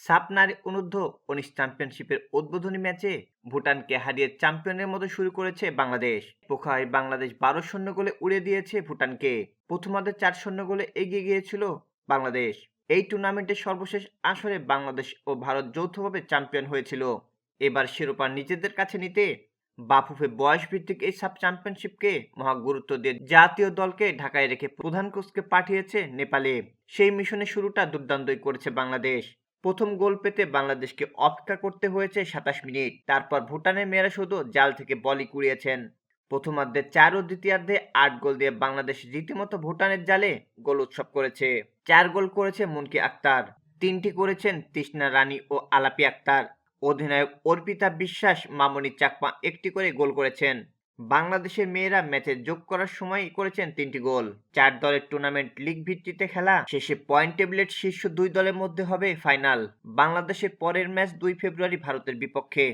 সাফ নারী অনূর্ধ্ব ১৯ চ্যাম্পিয়নশিপের উদ্বোধনী ম্যাচে ভুটানকে হারিয়ে চ্যাম্পিয়নের মতো শুরু করেছে বাংলাদেশ। পোখায় বাংলাদেশ ১২-০ গোলে উড়িয়ে দিয়েছে ভুটানকে। প্রথমার্ধে ৪-০ গোলে এগিয়ে গিয়েছিল বাংলাদেশ। এই টুর্নামেন্টের সর্বশেষ আসরে বাংলাদেশ ও ভারত যৌথভাবে চ্যাম্পিয়ন হয়েছিল। এবার শিরোপা নিজেদের কাছে নিতে বাফুফে বয়সভিত্তিক এই সাব চ্যাম্পিয়নশিপকে মহা গুরুত্ব দিয়ে জাতীয় দলকে ঢাকায় রেখে প্রধান কোচকে পাঠিয়েছে নেপালে। সেই মিশনের শুরুটা দুর্দান্তই করেছে বাংলাদেশ। প্রথম গোল পেতে বাংলাদেশকে অপেক্ষা করতে হয়েছে ২৭ মিনিট। তারপর ভুটানের মেয়েরা শুধু জাল থেকে বলই কুড়িয়েছেন। প্রথমার্ধে ৪ ও দ্বিতীয়ার্ধে ৮ গোল দিয়ে বাংলাদেশ রীতিমতো ভুটানের জালে গোল উৎসব করেছে। ৪ গোল করেছে মুনকি আক্তার, ৩টি করেছেন তৃষ্ণা রানী ও আলাপি আক্তার। অধিনায়ক অর্পিতা বিশ্বাস, মামনি চাকমা একটি করে গোল করেছেন। বাংলাদেশের মেয়েরা ম্যাচে যোগ করার সময়ই করেছেন ৩টি গোল। ৪ দলের টুর্নামেন্ট লিগ ভিত্তিতে খেলা শেষে পয়েন্ট টেবিলের শীর্ষ ২ দলের মধ্যে হবে ফাইনাল। বাংলাদেশের পরের ম্যাচ ২ ফেব্রুয়ারি ভারতের বিপক্ষে।